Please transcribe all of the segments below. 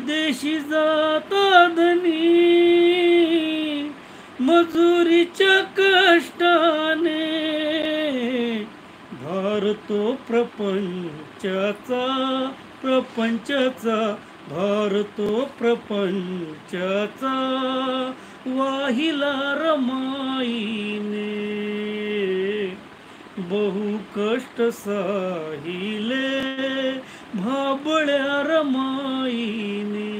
परदेशी जाता धनी मजुरीच्या कष्टाने, भार तो प्रपंचाचा भार तो प्रपंचाचा वाहिला रमाईने, बहु कष्ट साहिले भाबळ्या रमाईने,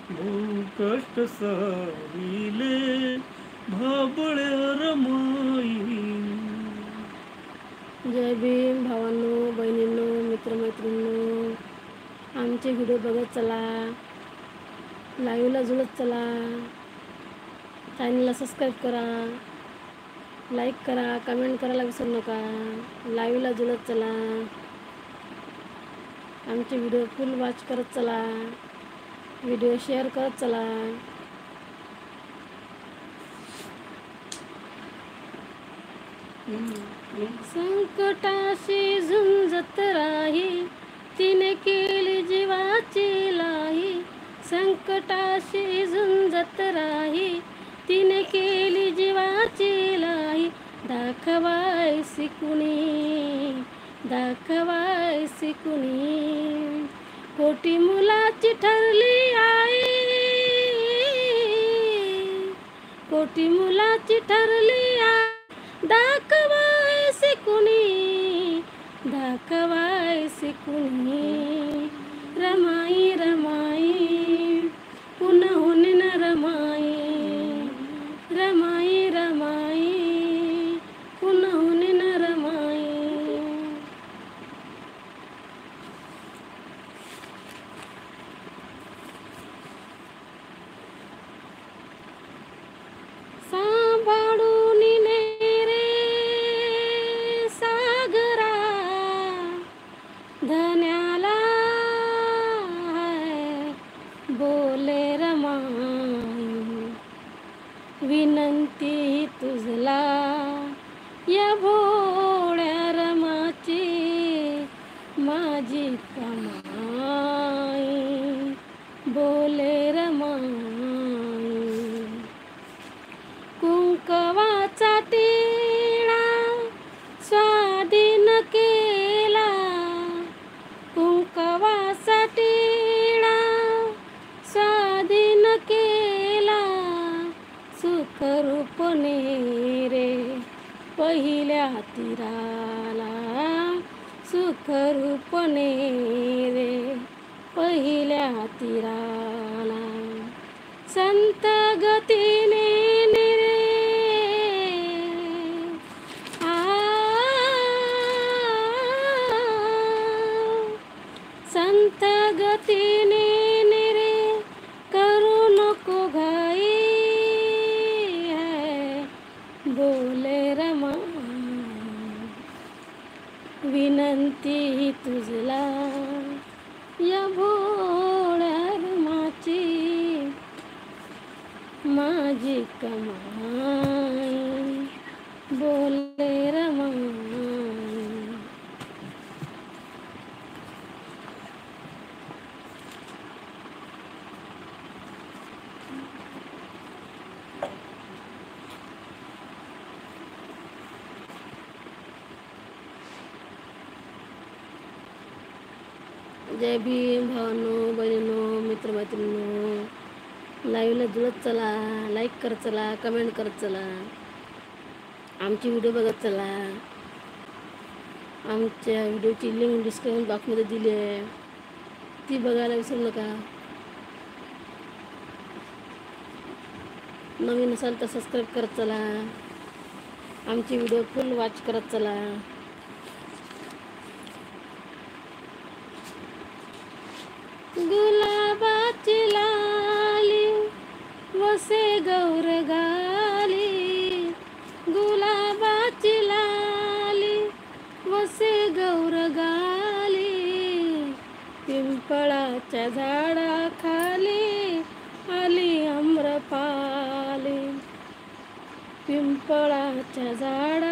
बहु कष्ट साहिले भाबळ्या रमाईने. जय भीम भावांनो, बहिणींनो, मित्रमैत्रिणींनो, आमचे व्हिडिओ बघत चला, लाईव्हला जुळत चला, चॅनलला सबस्क्राईब करा, लाईक करा, कमेंट करायला विसरू नका. लाईव्हला जुळत चला, आमचे व्हिडिओ फुल वॉच करत चला, व्हिडिओ शेअर करत चला. संकटाशी झुंजत राही, तिने केली जीवाची लाही. संकटाशी झुंजत राही, तिने केली जीवाची लाही. दाखवायसी कुणी, दाखवायसी कुणी, कोटी मुलाची ठरली आई, कोटी मुलाची ठरली आई. दाखवायसी कुणी, दाखवायसी कुणी, रमाई रमाई पुन्हा न रमाई, रमाई रमाई पुन्हा न रमाई. सांभाळून नेरे सागरा, धन्याला बोले रमाई. विनंती तुझला या भोळ्या रमाची, माझी कमाई बोले रमाई. कुंकवाचा टिळा स्वाधीन केला, कुंकवाचा टिळा स्वाधीन केला. सुखरूपने रे पहिल्या तीराला, सुखरूपने रे पहिल्या तीराला. संत गतीने रे संत गतीने रे करू नको घाई, है बोले रमाई. विनंती तुझला या भोळ्या रमाची, माझी कमाई बोले रमाई. जय भीम भावांनो, बहिणींनो, मित्रमैत्रिणींनो, लाईव्हला जुळत चला, लाईक करत चला, कमेंट करत चला, आमची व्हिडिओ बघत चला. आमच्या व्हिडिओची लिंक डिस्क्रिप्शन बॉक्समध्ये दिली आहे, ती बघायला विसरू नका. नवीन असाल तर सबस्क्राईब करत चला, आमची व्हिडिओ फुल वॉच करत चला. गुलाबाची लाली वसे गौर गाली, गुलाबाची लाली वसे गौर गाली. पिंपळाच्या झाडाखाली आली आम्रपाली, पिंपळाच्या झाडाखाली